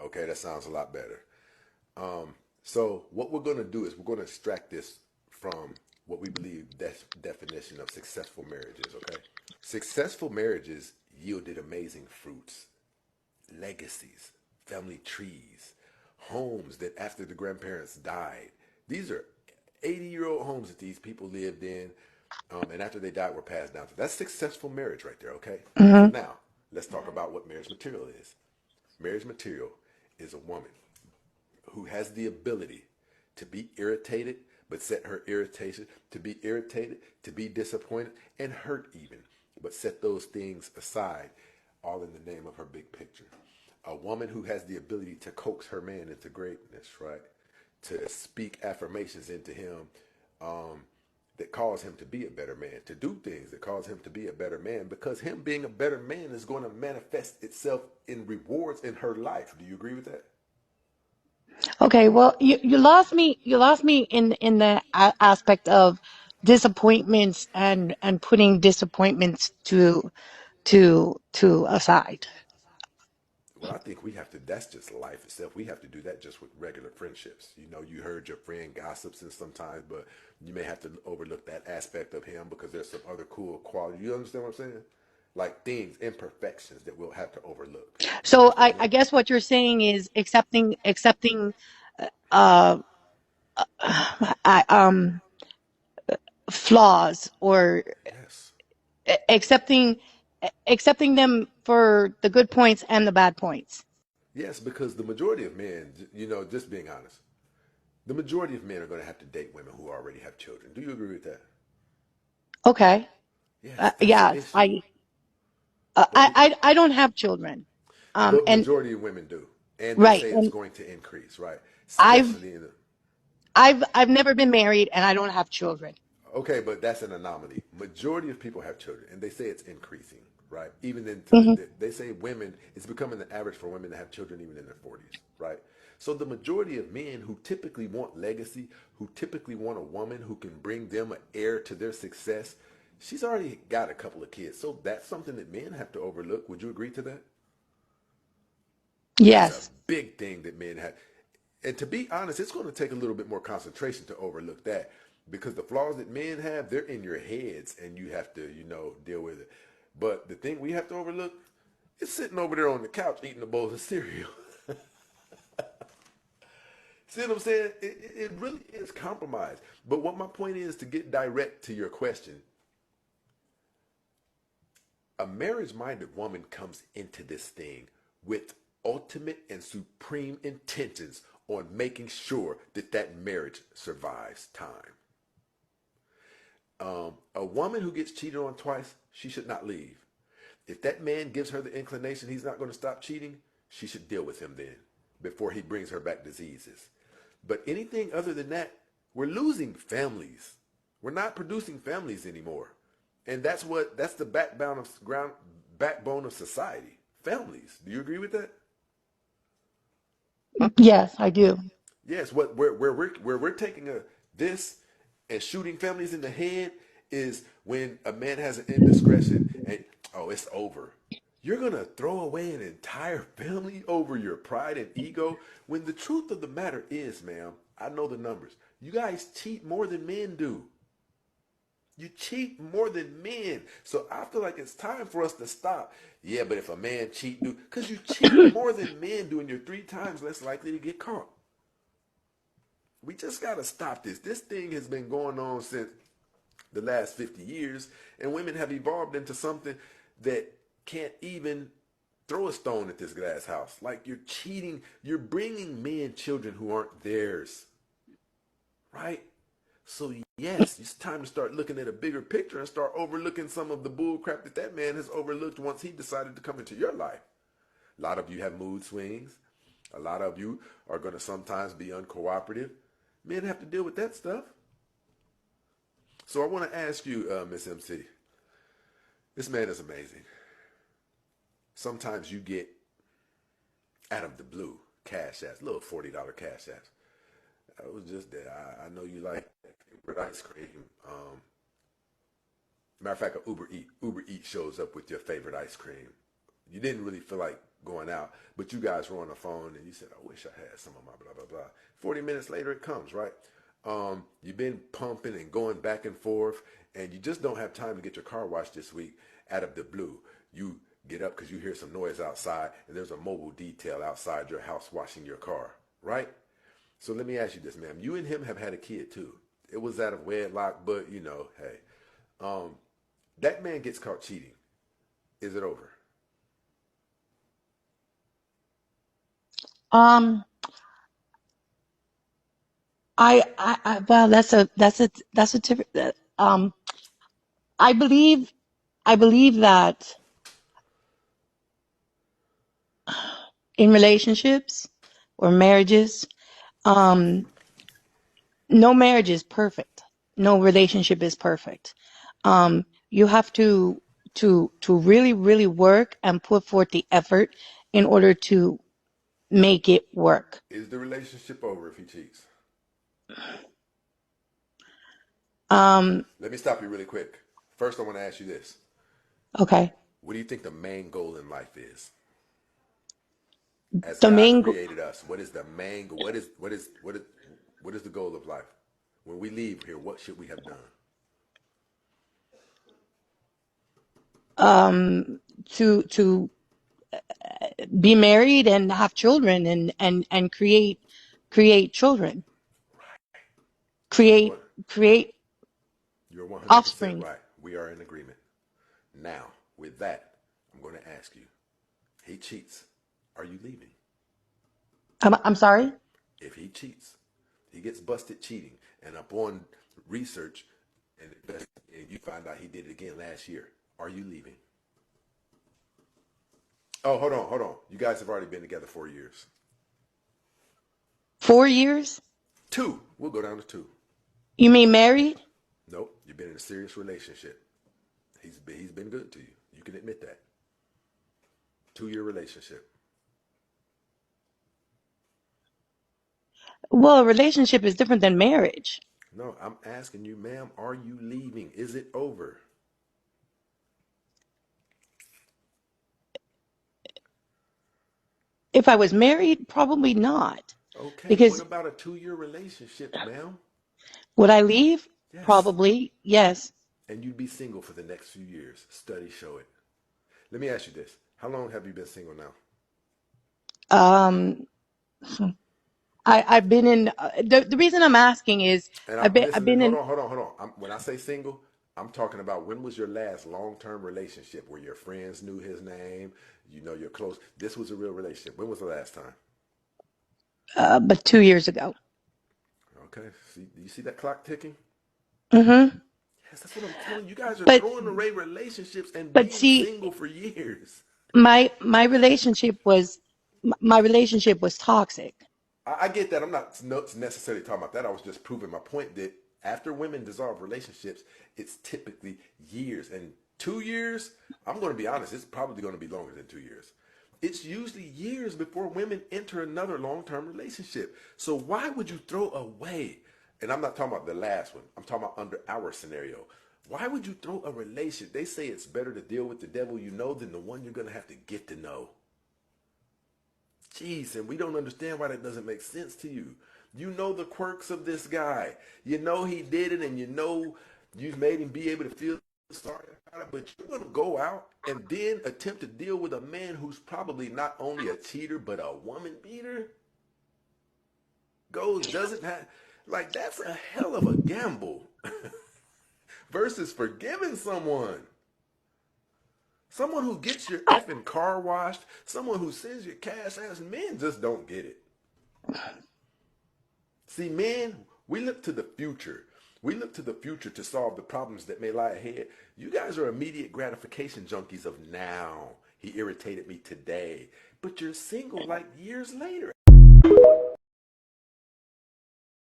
Okay, that sounds a lot better. So what we're going to do is we're going to extract this from what we believe definition of successful marriages. Okay, successful marriages yielded amazing fruits, legacies, family trees, homes that after the grandparents died. These are 80-year-old homes that these people lived in, and after they died were passed down. So that's successful marriage right there, okay? So Hmm. now, let's talk about what marriage material is. Marriage material is a woman who has the ability to be irritated, but set her irritation to be irritated, to be disappointed, and hurt even, but set those things aside, all in the name of her big picture. A woman who has the ability to coax her man into greatness, right? To speak affirmations into him, um, that cause him to be a better man, to do things that cause him to be a better man, because him being a better man is going to manifest itself in rewards in her life. Do you agree with that? Okay, well, you lost me. You lost me in the aspect of disappointments and putting disappointments to aside. Well, I think we have to. That's just life itself. We have to do that just with regular friendships. You know, you heard your friend gossips and sometimes, but you may have to overlook that aspect of him because there's some other cool quality. You understand what I'm saying? Like things, imperfections that we'll have to overlook. You So understand I that? guess what you're saying is accepting uh I, flaws, or Yes. accepting accepting them for the good points and the bad points. Yes, because the majority of men, you know, just being honest, the majority of men are going to have to date women who already have children. Do you agree with that? Okay. Yes, that's an Yes, issue. But we, I don't have children. but And majority of women do, and they right, say it's and going to increase, right? I've Especially in the I've never been married and I don't have children. okay, but that's an anomaly. Majority of people have children, and they say it's increasing, right? Even into Hmm. they say women, it's becoming the average for women to have children even in their 40s, right? So the majority of men who typically want legacy, who typically want a woman who can bring them an heir to their success, she's already got a couple of kids. So that's something that men have to overlook. Would you agree to that? That's a Yes. big thing that men have. And to be honest, it's going to take a little bit more concentration to overlook that because the flaws that men have, they're in your heads and you have to, you know, deal with it. But the thing we have to overlook is sitting over there on the couch eating a bowl of cereal. See what I'm saying? It really is compromise. But what my point is to get direct to your question, a marriage minded woman comes into this thing with ultimate and supreme intentions on making sure that that marriage survives time. A woman who gets cheated on twice, she should not leave. If that man gives her the inclination he's not going to stop cheating, she should deal with him then before he brings her back diseases. But anything other than that, we're losing families. We're not producing families anymore. And that's the backbone of society. Families. Do you agree with that? Yes, I do. Yes, where we're taking a this and shooting families in the head is when a man has an indiscretion and oh, it's over. You're gonna throw away an entire family over your pride and ego when the truth of the matter is, ma'am, I know the numbers. You guys cheat more than men do. You cheat more than men. So I feel like it's time for us to stop. Yeah, but if a man cheat, do because you cheat more than men do and you're 3 times less likely to get caught. We just got to stop this. This thing has been going on since the last 50 years, and women have evolved into something that can't even throw a stone at this glass house. Like you're cheating, you're bringing men children who aren't theirs, right? So yes, it's time to start looking at a bigger picture and start overlooking some of the bull crap that that man has overlooked once he decided to come into your life. A lot of you have mood swings. A lot of you are going to sometimes be uncooperative. Men have to deal with that stuff. So I want to ask you, Miss MC, this man is amazing. Sometimes you get out of the blue cash apps, little $40 cash apps. I was just there. I know you like favorite ice cream. Matter of fact, Uber Eat shows up with your favorite ice cream. You didn't really feel like going out, but you guys were on the phone and you said, I wish I had some of my blah, blah, blah. 40 minutes later, it comes, right? You've been pumping and going back and forth, and you just don't have time to get your car washed this week. Out of the blue, you get up because you hear some noise outside, and there's a mobile detail outside your house washing your car, right? So let me ask you this, ma'am. You and him have had a kid too. It was out of wedlock, but you know, hey, that man gets caught cheating. Is it over? Um, well, that's a different. I believe, I believe that in relationships or marriages, um, no marriage is perfect. No relationship is perfect. You have to really, really work and put forth the effort in order to make it work. Is the relationship over if he cheats? Um, Let me stop you really quick. First, I want to ask you this. okay. What do you think the main goal in life is? As The God main, created us, what is the main goal? What is the goal of life? When we leave here, what should we have done? to be married and have children and create children, So create what? create You're 100% offspring. right. We are in agreement. Now, with that, I'm going to ask you. He cheats. Are you leaving? I'm sorry. If he cheats, he gets busted cheating, and upon research and you find out he did it again last year, are you leaving? Oh, hold on, hold on. You guys have already been together 4 years. 4 years? Two. We'll go down to two. You mean married? Nope. You've been in a serious relationship. He's been good to you. You can admit that. 2 year relationship. Well, a relationship is different than marriage. No, I'm asking you, ma'am, are you leaving? Is it over? If I was married, probably not. Okay, what Because about a 2 year relationship, ma'am? would I leave? Yes. Probably, yes. And you'd be single for the next few years. Studies show it. Let me ask you this. How long have you been single now? Um, I've been in, the reason I'm asking is And I've listen, been hold in, on, hold on, hold on. When I say single, I'm talking about when was your last long-term relationship where your friends knew his name, you know you're close. This was a real relationship. When was the last time? but 2 years ago. Okay. See, do you see that clock ticking? Hmm. Yes, that's what I'm telling you. You guys are But, throwing away relationships and but being see, single for years. my relationship was, my relationship was toxic. I get that. I'm not necessarily talking about that. I was just proving my point that after women dissolve relationships, it's typically years. And 2 years, I'm going to be honest, it's probably going to be longer than 2 years. It's usually years before women enter another long-term relationship. So why would you throw away? And I'm not talking about the last one. I'm talking about under our scenario. Why would you throw a relationship? They say it's better to deal with the devil you know than the one you're going to have to get to know. Jeez, and we don't understand why that doesn't make sense to you. You know the quirks of this guy. You know he did it, and you know you've made him be able to feel sorry about it, but you're going to go out and then attempt to deal with a man who's probably not only a cheater, but a woman beater? Doesn't have, like, that's a hell of a gamble versus forgiving someone. Someone who gets your I, effing car washed, someone who sends your cash ass, men just don't get it. See, men, we look to the future. We look to the future to solve the problems that may lie ahead. You guys are immediate gratification junkies of now. He irritated me today. But you're single like years later